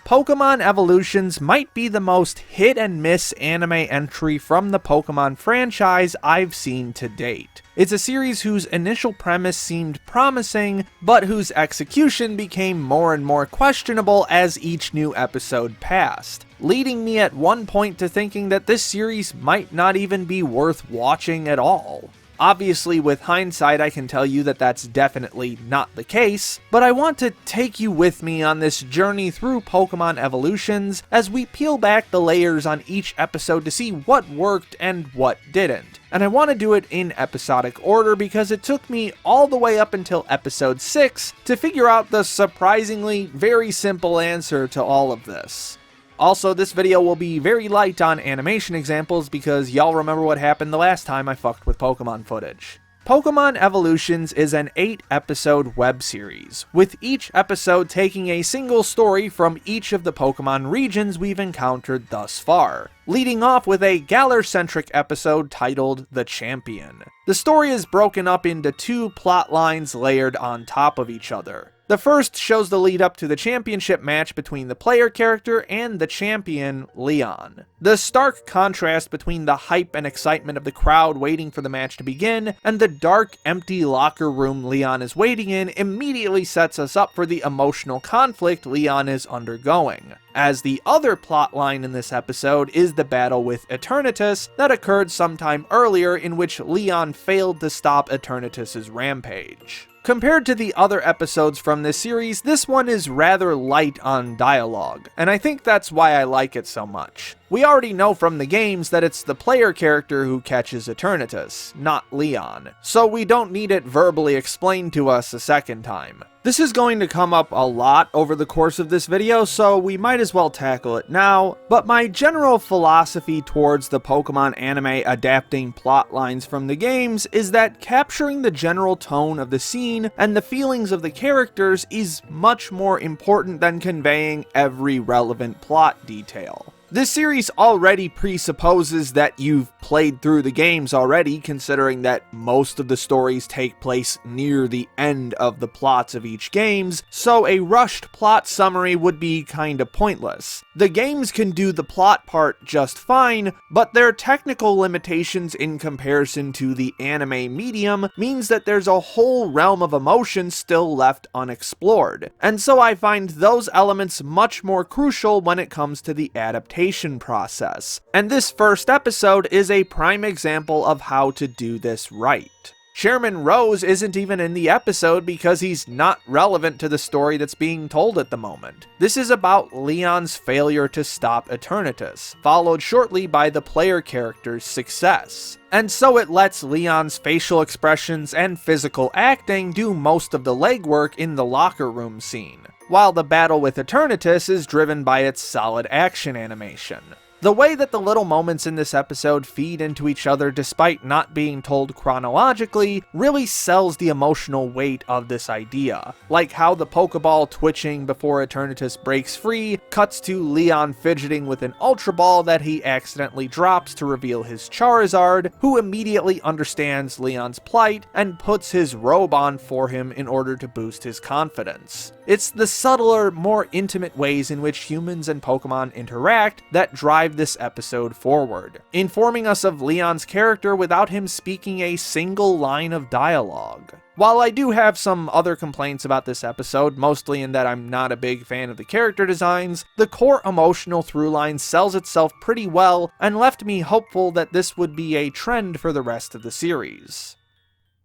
Pokemon Evolutions might be the most hit-and-miss anime entry from the Pokemon franchise I've seen to date. It's a series whose initial premise seemed promising, but whose execution became more and more questionable as each new episode passed, leading me at one point to thinking that this series might not even be worth watching at all. Obviously, with hindsight, I can tell you that that's definitely not the case, but I want to take you with me on this journey through Pokemon Evolutions as we peel back the layers on each episode to see what worked and what didn't. And I want to do it in episodic order because it took me all the way up until episode 6 to figure out the surprisingly very simple answer to all of this. Also, this video will be very light on animation examples because y'all remember what happened the last time I fucked with Pokemon footage. Pokemon Evolutions is an 8-episode web series, with each episode taking a single story from each of the Pokemon regions we've encountered thus far, leading off with a Galar-centric episode titled The Champion. The story is broken up into 2 plot lines layered on top of each other. The first shows the lead up to the championship match between the player character and the champion, Leon. The stark contrast between the hype and excitement of the crowd waiting for the match to begin and the dark, empty locker room Leon is waiting in immediately sets us up for the emotional conflict Leon is undergoing, as the other plotline in this episode is the battle with Eternatus that occurred sometime earlier, in which Leon failed to stop Eternatus' rampage. Compared to the other episodes from this series, this one is rather light on dialogue, and I think that's why I like it so much. We already know from the games that it's the player character who catches Eternatus, not Leon, so we don't need it verbally explained to us a second time. This is going to come up a lot over the course of this video, so we might as well tackle it now, but my general philosophy towards the Pokemon anime adapting plot lines from the games is that capturing the general tone of the scene and the feelings of the characters is much more important than conveying every relevant plot detail. This series already presupposes that you've played through the games already, considering that most of the stories take place near the end of the plots of each games, so a rushed plot summary would be kinda pointless. The games can do the plot part just fine, but their technical limitations in comparison to the anime medium means that there's a whole realm of emotion still left unexplored, and so I find those elements much more crucial when it comes to the adaptation process, and this first episode is a prime example of how to do this right. Chairman Rose isn't even in the episode because he's not relevant to the story that's being told at the moment. This is about Leon's failure to stop Eternatus, followed shortly by the player character's success. And so it lets Leon's facial expressions and physical acting do most of the legwork in the locker room scene, while the battle with Eternatus is driven by its solid action animation. The way that the little moments in this episode feed into each other despite not being told chronologically really sells the emotional weight of this idea, like how the Pokeball twitching before Eternatus breaks free cuts to Leon fidgeting with an Ultra Ball that he accidentally drops to reveal his Charizard, who immediately understands Leon's plight and puts his robe on for him in order to boost his confidence. It's the subtler, more intimate ways in which humans and Pokemon interact that drive this episode forward, informing us of Leon's character without him speaking a single line of dialogue. While I do have some other complaints about this episode, mostly in that I'm not a big fan of the character designs, the core emotional throughline sells itself pretty well and left me hopeful that this would be a trend for the rest of the series.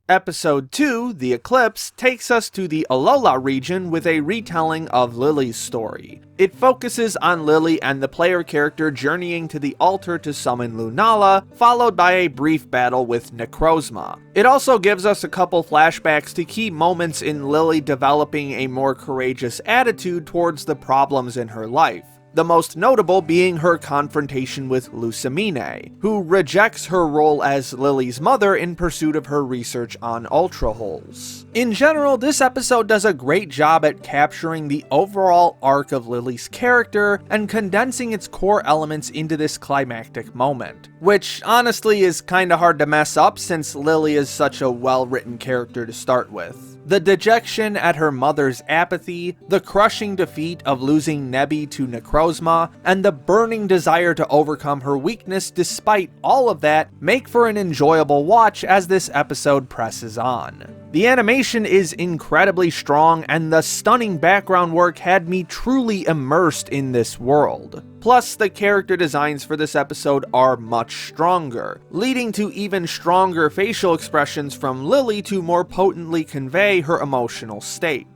Episode 2, The Eclipse, takes us to the Alola region with a retelling of Lily's story. It focuses on Lily and the player character journeying to the altar to summon Lunala, followed by a brief battle with Necrozma. It also gives us a couple flashbacks to key moments in Lily developing a more courageous attitude towards the problems in her life. The most notable being her confrontation with Lucamine, who rejects her role as Lily's mother in pursuit of her research on Ultra Holes. In general, this episode does a great job at capturing the overall arc of Lily's character and condensing its core elements into this climactic moment, which honestly is kinda hard to mess up since Lily is such a well-written character to start with. The dejection at her mother's apathy, the crushing defeat of losing Nebi to Necrozma, and the burning desire to overcome her weakness despite all of that make for an enjoyable watch as this episode presses on. The animation is incredibly strong, and the stunning background work had me truly immersed in this world. Plus, the character designs for this episode are much stronger, leading to even stronger facial expressions from Lily to more potently convey her emotional state.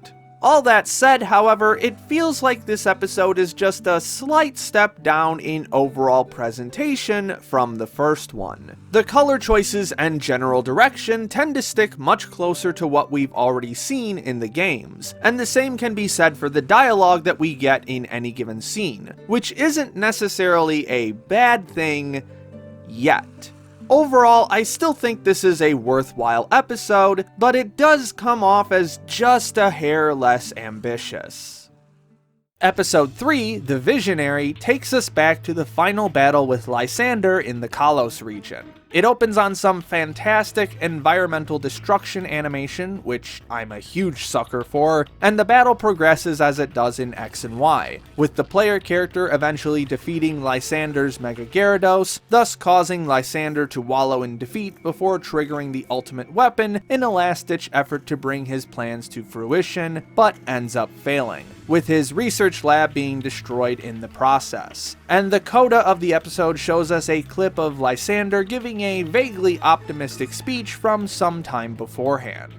All that said, however, it feels like this episode is just a slight step down in overall presentation from the first one. The color choices and general direction tend to stick much closer to what we've already seen in the games, and the same can be said for the dialogue that we get in any given scene, which isn't necessarily a bad thing yet. Overall, I still think this is a worthwhile episode, but it does come off as just a hair less ambitious. Episode 3, The Visionary, takes us back to the final battle with Lysander in the Kalos region. It opens on some fantastic environmental destruction animation, which I'm a huge sucker for, and the battle progresses as it does in X and Y, with the player character eventually defeating Lysander's Mega Gyarados, thus causing Lysander to wallow in defeat before triggering the ultimate weapon in a last-ditch effort to bring his plans to fruition, but ends up failing, with his research lab being destroyed in the process. And the coda of the episode shows us a clip of Lysander giving a vaguely optimistic speech from some time beforehand.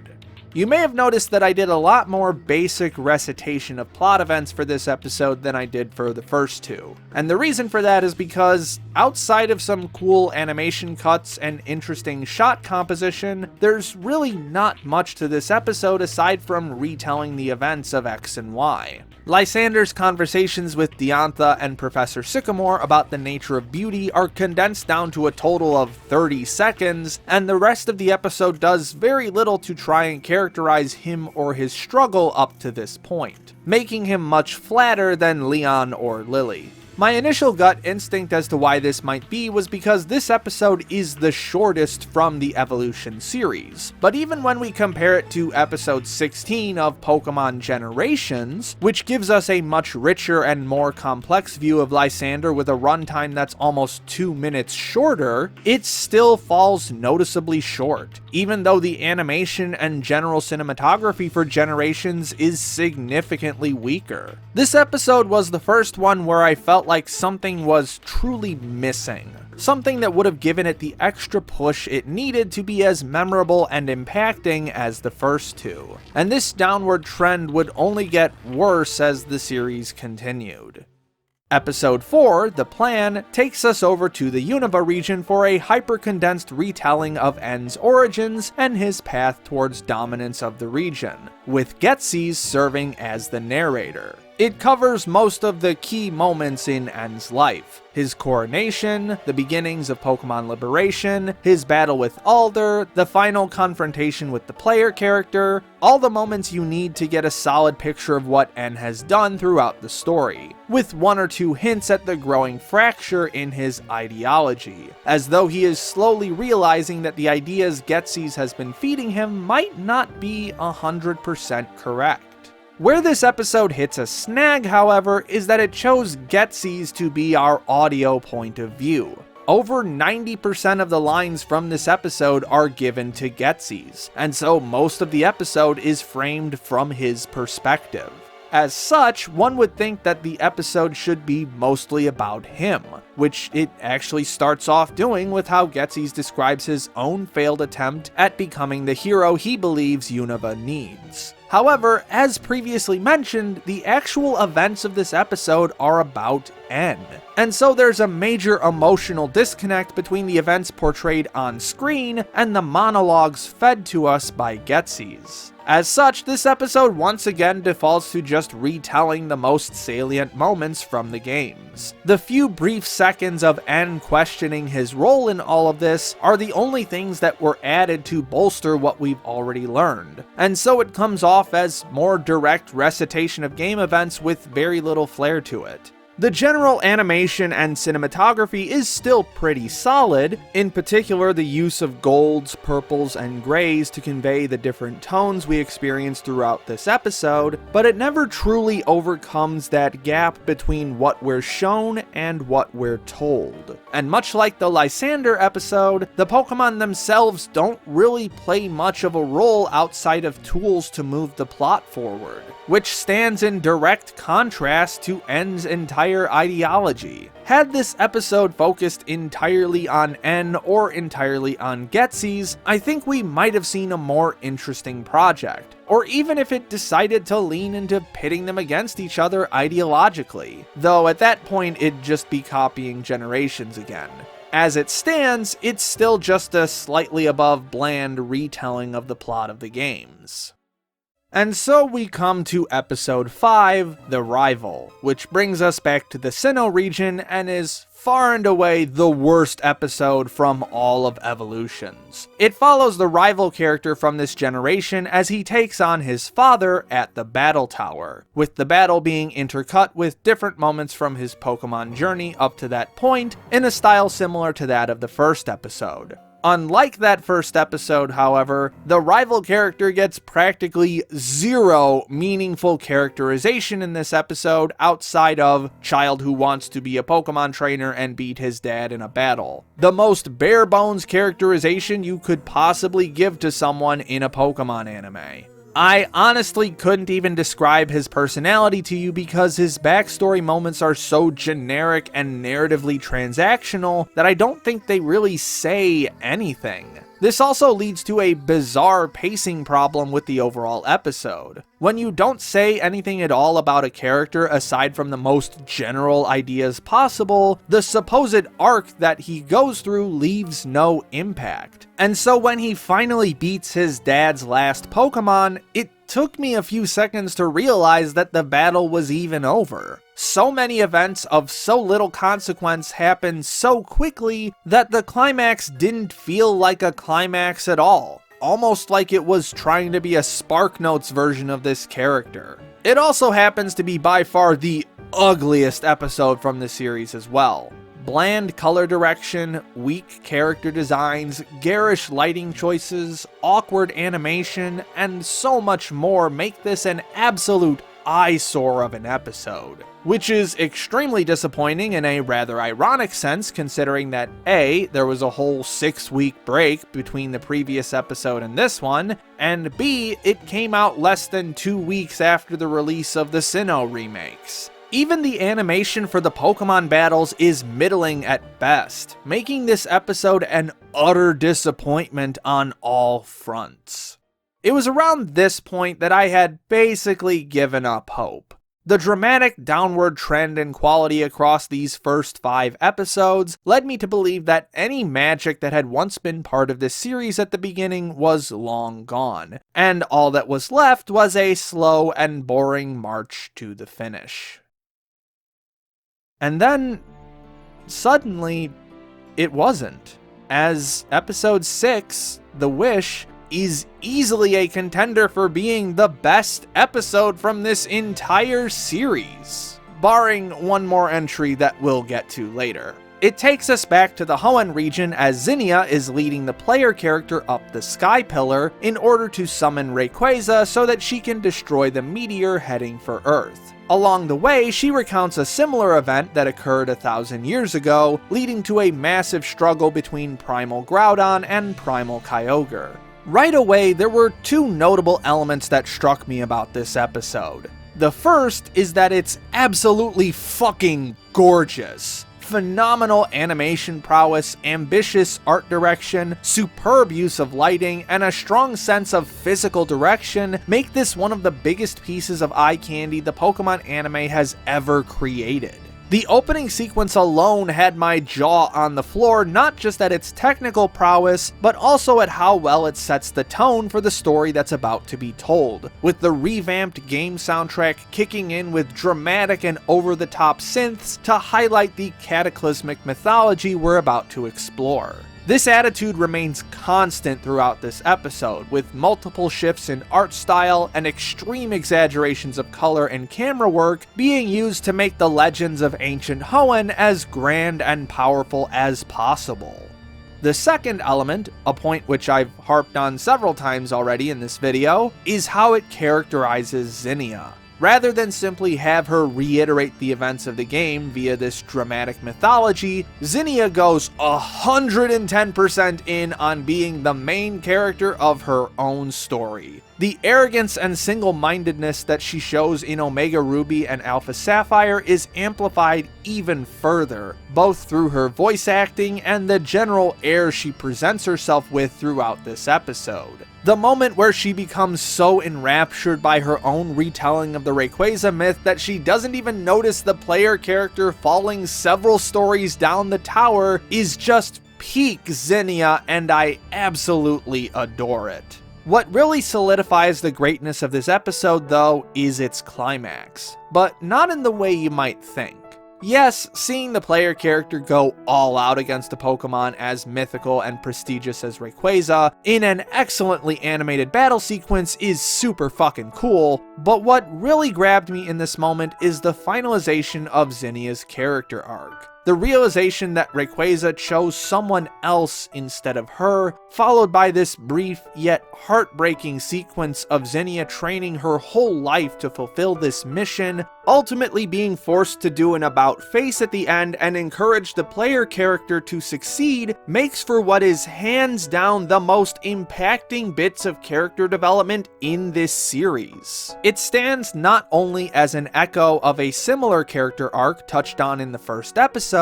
You may have noticed that I did a lot more basic recitation of plot events for this episode than I did for the first two. And the reason for that is because, outside of some cool animation cuts and interesting shot composition, there's really not much to this episode aside from retelling the events of X and Y. Lysander's conversations with Diantha and Professor Sycamore about the nature of beauty are condensed down to a total of 30 seconds, and the rest of the episode does very little to try and characterize him or his struggle up to this point, making him much flatter than Leon or Lily. My initial gut instinct as to why this might be was because this episode is the shortest from the Evolution series, but even when we compare it to episode 16 of Pokemon Generations, which gives us a much richer and more complex view of Lysander with a runtime that's almost 2 minutes shorter, it still falls noticeably short, even though the animation and general cinematography for Generations is significantly weaker. This episode was the first one where I felt like something was truly missing. Something that would have given it the extra push it needed to be as memorable and impacting as the first two. And this downward trend would only get worse as the series continued. Episode 4, The Plan, takes us over to the Unova region for a hyper-condensed retelling of N's origins and his path towards dominance of the region, with Ghetsis serving as the narrator. It covers most of the key moments in N's life: his coronation, the beginnings of Pokemon Liberation, his battle with Alder, the final confrontation with the player character, all the moments you need to get a solid picture of what N has done throughout the story, with 1 or 2 hints at the growing fracture in his ideology, as though he is slowly realizing that the ideas Ghetsis has been feeding him might not be 100% correct. Where this episode hits a snag, however, is that it chose Ghetsis to be our audio point of view. Over 90% of the lines from this episode are given to Ghetsis, and so most of the episode is framed from his perspective. As such, one would think that the episode should be mostly about him, which it actually starts off doing with how Ghetsis describes his own failed attempt at becoming the hero he believes Unova needs. However, as previously mentioned, the actual events of this episode are about N, and so there's a major emotional disconnect between the events portrayed on screen and the monologues fed to us by Ghetsis. As such, this episode once again defaults to just retelling the most salient moments from the games. The few brief seconds of N questioning his role in all of this are the only things that were added to bolster what we've already learned, and so it comes off as more direct recitation of game events with very little flair to it. The general animation and cinematography is still pretty solid, in particular the use of golds, purples, and grays to convey the different tones we experience throughout this episode, but it never truly overcomes that gap between what we're shown and what we're told. And much like the Lysander episode, the Pokemon themselves don't really play much of a role outside of tools to move the plot forward, which stands in direct contrast to N's entire ideology. Had this episode focused entirely on N or entirely on Getsy's, I think we might have seen a more interesting project. Or even if it decided to lean into pitting them against each other ideologically, though at that point it'd just be copying Generations again. As it stands, it's still just a slightly above bland retelling of the plot of the games. And so we come to episode 5, The Rival, which brings us back to the Sinnoh region and is far and away the worst episode from all of Evolutions. It follows the rival character from this generation as he takes on his father at the Battle Tower, with the battle being intercut with different moments from his Pokemon journey up to that point in a style similar to that of the first episode. Unlike that first episode, however, the rival character gets practically zero meaningful characterization in this episode outside of child who wants to be a Pokemon trainer and beat his dad in a battle. The most bare bones characterization you could possibly give to someone in a Pokemon anime. I honestly couldn't even describe his personality to you because his backstory moments are so generic and narratively transactional that I don't think they really say anything. This also leads to a bizarre pacing problem with the overall episode. When you don't say anything at all about a character aside from the most general ideas possible, the supposed arc that he goes through leaves no impact. And so when he finally beats his dad's last Pokemon, it took me a few seconds to realize that the battle was even over. So many events of so little consequence happened so quickly that the climax didn't feel like a climax at all. Almost like it was trying to be a SparkNotes version of this character. It also happens to be by far the ugliest episode from the series as well. Bland color direction, weak character designs, garish lighting choices, awkward animation, and so much more make this an absolute eyesore of an episode. Which is extremely disappointing in a rather ironic sense, considering that A, there was a whole 6-week break between the previous episode and this one, and B, it came out less than 2 weeks after the release of the Sinnoh remakes. Even the animation for the Pokemon battles is middling at best, making this episode an utter disappointment on all fronts. It was around this point that I had basically given up hope. The dramatic downward trend in quality across these first 5 episodes led me to believe that any magic that had once been part of this series at the beginning was long gone, and all that was left was a slow and boring march to the finish. And then, suddenly, it wasn't. As episode 6, The Wish, is easily a contender for being the best episode from this entire series, barring one more entry that we'll get to later. It takes us back to the Hoenn region as Zinnia is leading the player character up the Sky Pillar in order to summon Rayquaza so that she can destroy the meteor heading for Earth. Along the way, she recounts a similar event that occurred 1,000 years ago, leading to a massive struggle between Primal Groudon and Primal Kyogre. Right away, there were 2 notable elements that struck me about this episode. The first is that it's absolutely fucking gorgeous. Phenomenal animation prowess, ambitious art direction, superb use of lighting, and a strong sense of physical direction make this one of the biggest pieces of eye candy the Pokemon anime has ever created. The opening sequence alone had my jaw on the floor, not just at its technical prowess, but also at how well it sets the tone for the story that's about to be told, with the revamped game soundtrack kicking in with dramatic and over-the-top synths to highlight the cataclysmic mythology we're about to explore. This attitude remains constant throughout this episode, with multiple shifts in art style and extreme exaggerations of color and camera work being used to make the legends of ancient Hoenn as grand and powerful as possible. The second element, a point which I've harped on several times already in this video, is how it characterizes Zinnia. Rather than simply have her reiterate the events of the game via this dramatic mythology, Zinnia goes 110% in on being the main character of her own story. The arrogance and single-mindedness that she shows in Omega Ruby and Alpha Sapphire is amplified even further, both through her voice acting and the general air she presents herself with throughout this episode. The moment where she becomes so enraptured by her own retelling of the Rayquaza myth that she doesn't even notice the player character falling several stories down the tower is just peak Zinnia, and I absolutely adore it. What really solidifies the greatness of this episode, though, is its climax, but not in the way you might think. Yes, seeing the player character go all out against a Pokemon as mythical and prestigious as Rayquaza in an excellently animated battle sequence is super fucking cool, but what really grabbed me in this moment is the finalization of Zinnia's character arc. The realization that Rayquaza chose someone else instead of her, followed by this brief yet heartbreaking sequence of Zinnia training her whole life to fulfill this mission, ultimately being forced to do an about-face at the end and encourage the player character to succeed, makes for what is hands down the most impacting bits of character development in this series. It stands not only as an echo of a similar character arc touched on in the first episode,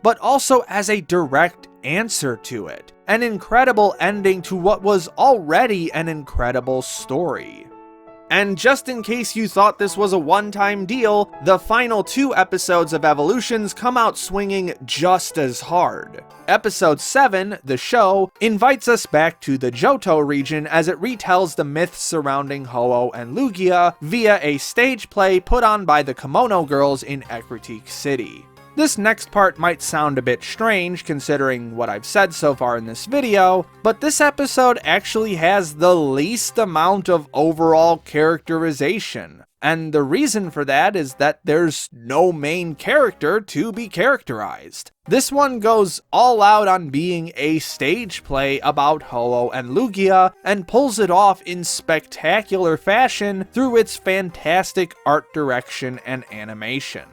but also as a direct answer to it. An incredible ending to what was already an incredible story. And just in case you thought this was a one-time deal, the final 2 episodes of Evolutions come out swinging just as hard. Episode 7, The Show, invites us back to the Johto region as it retells the myths surrounding Ho-Oh and Lugia via a stage play put on by the Kimono Girls in Ecruteak City. This next part might sound a bit strange considering what I've said so far in this video, but this episode actually has the least amount of overall characterization. And the reason for that is that there's no main character to be characterized. This one goes all out on being a stage play about Ho-Oh and Lugia, and pulls it off in spectacular fashion through its fantastic art direction and animation.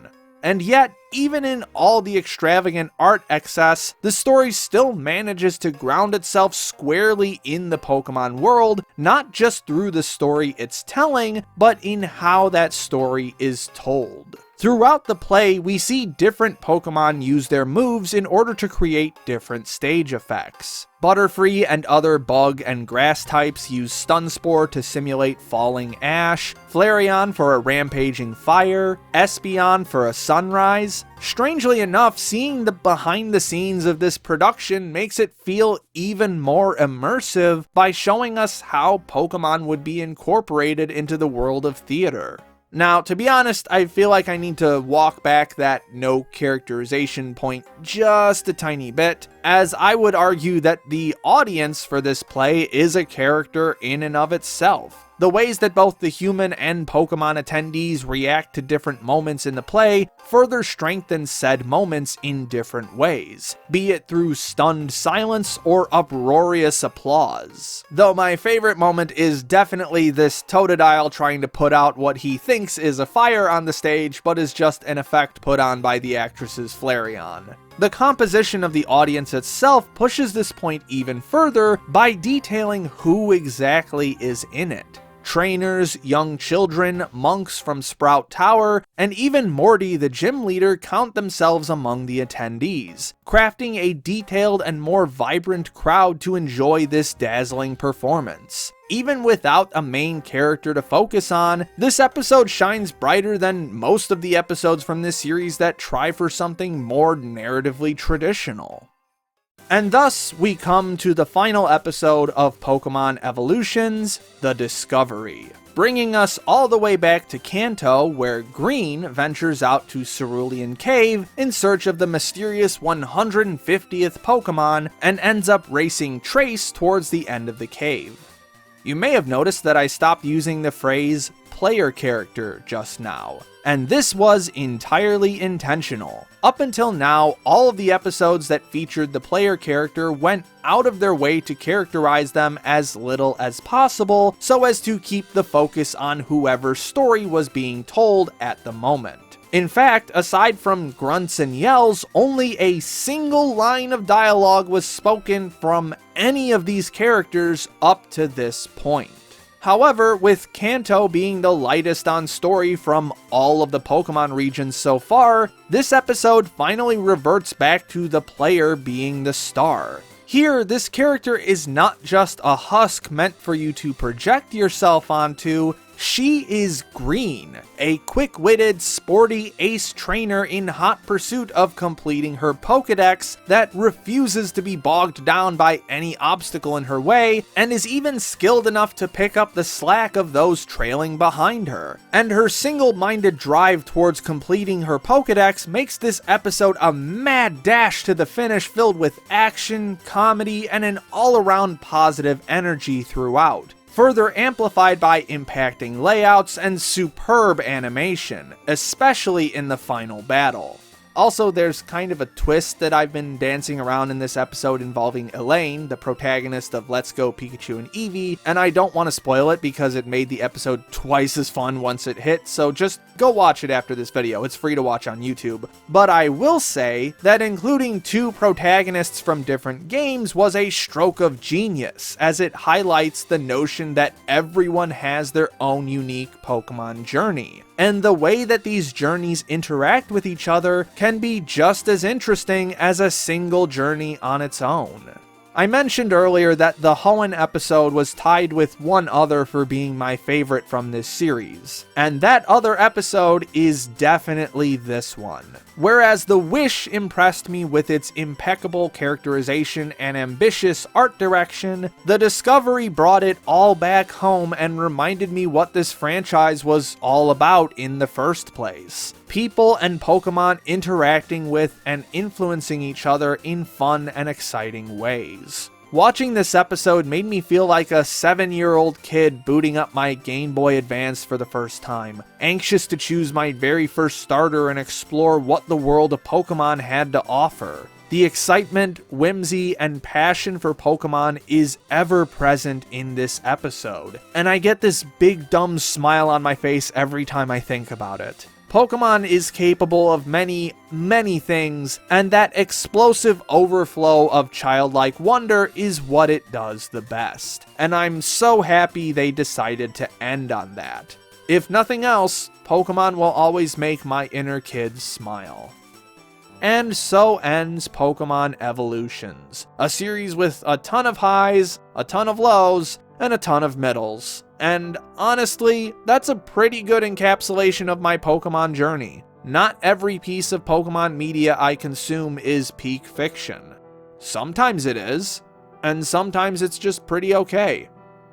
And yet, even in all the extravagant art excess, the story still manages to ground itself squarely in the Pokemon world, not just through the story it's telling, but in how that story is told. Throughout the play, we see different Pokemon use their moves in order to create different stage effects. Butterfree and other bug and grass types use Stun Spore to simulate falling ash, Flareon for a rampaging fire, Espeon for a sunrise. Strangely enough, seeing the behind the scenes of this production makes it feel even more immersive by showing us how Pokemon would be incorporated into the world of theater. Now, to be honest, I feel like I need to walk back that no characterization point just a tiny bit, as I would argue that the audience for this play is a character in and of itself. The ways that both the human and Pokemon attendees react to different moments in the play further strengthen said moments in different ways, be it through stunned silence or uproarious applause. Though my favorite moment is definitely this Totodile trying to put out what he thinks is a fire on the stage, but is just an effect put on by the actress's Flareon. The composition of the audience itself pushes this point even further by detailing who exactly is in it. Trainers, young children, monks from Sprout Tower, and even Morty the gym leader count themselves among the attendees, crafting a detailed and more vibrant crowd to enjoy this dazzling performance. Even without a main character to focus on, this episode shines brighter than most of the episodes from this series that try for something more narratively traditional. And thus, we come to the final episode of Pokemon Evolutions, The Discovery. bringing us all the way back to Kanto, where Green ventures out to Cerulean Cave in search of the mysterious 150th Pokemon and ends up racing Trace towards the end of the cave. You may have noticed that I stopped using the phrase player character just now, and this was entirely intentional. Up until now, all of the episodes that featured the player character went out of their way to characterize them as little as possible so as to keep the focus on whoever's story was being told at the moment. In fact, aside from grunts and yells, only a single line of dialogue was spoken from any of these characters up to this point. However, with Kanto being the lightest on story from all of the Pokemon regions so far, this episode finally reverts back to the player being the star. Here, this character is not just a husk meant for you to project yourself onto. She is Green, a quick-witted, sporty ace trainer in hot pursuit of completing her Pokedex that refuses to be bogged down by any obstacle in her way, and is even skilled enough to pick up the slack of those trailing behind her. And her single-minded drive towards completing her Pokedex makes this episode a mad dash to the finish filled with action, comedy, and an all-around positive energy throughout, further amplified by impacting layouts and superb animation, especially in the final battle. Also, there's kind of a twist that I've been dancing around in this episode involving Elaine, the protagonist of Let's Go Pikachu and Eevee, and I don't want to spoil it because it made the episode twice as fun once it hit, so just go watch it after this video. It's free to watch on YouTube. But I will say that including two protagonists from different games was a stroke of genius, as it highlights the notion that everyone has their own unique Pokemon journey. And the way that these journeys interact with each other can be just as interesting as a single journey on its own. I mentioned earlier that the Hoenn episode was tied with one other for being my favorite from this series, and that other episode is definitely this one. Whereas The Wish impressed me with its impeccable characterization and ambitious art direction, the Discovery brought it all back home and reminded me what this franchise was all about in the first place. People and Pokemon interacting with and influencing each other in fun and exciting ways. Watching this episode made me feel like a 7-year-old kid booting up my Game Boy Advance for the first time, anxious to choose my very first starter and explore what the world of Pokemon had to offer. The excitement, whimsy, and passion for Pokemon is ever present in this episode, and I get this big dumb smile on my face every time I think about it. Pokemon is capable of many, many things, and that explosive overflow of childlike wonder is what it does the best. And I'm so happy they decided to end on that. If nothing else, Pokemon will always make my inner kid smile. And so ends Pokemon Evolutions, a series with a ton of highs, a ton of lows, and a ton of middles. And honestly, that's a pretty good encapsulation of my Pokemon journey. Not every piece of Pokemon media I consume is peak fiction. Sometimes it is, and sometimes it's just pretty okay.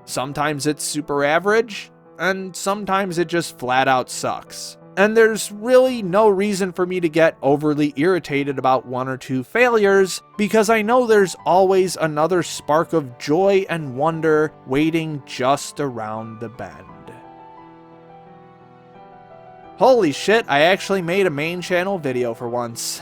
Sometimes it's super average, and sometimes it just flat out sucks. And there's really no reason for me to get overly irritated about one or two failures, because I know there's always another spark of joy and wonder waiting just around the bend. Holy shit, I actually made a main channel video for once.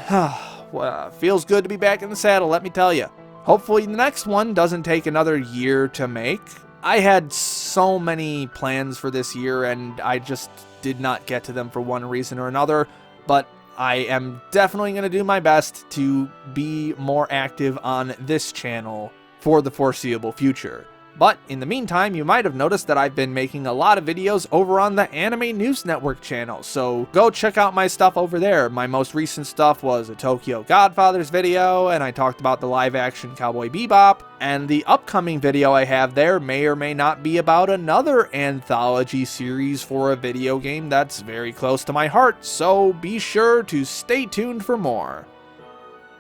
Well, feels good to be back in the saddle, let me tell you. Hopefully the next one doesn't take another year to make. I had so many plans for this year and I just did not get to them for one reason or another, but I am definitely going to do my best to be more active on this channel for the foreseeable future. But in the meantime, you might have noticed that I've been making a lot of videos over on the Anime News Network channel, so go check out my stuff over there. My most recent stuff was a Tokyo Godfathers video, and I talked about the live-action Cowboy Bebop, and the upcoming video I have there may or may not be about another anthology series for a video game that's very close to my heart, so be sure to stay tuned for more.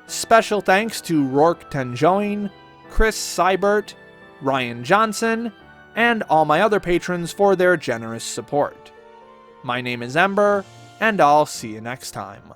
Special thanks to Rourke Tenjoin, Chris Seibert, Ryan Johnson, and all my other patrons for their generous support. My name is Ember, and I'll see you next time.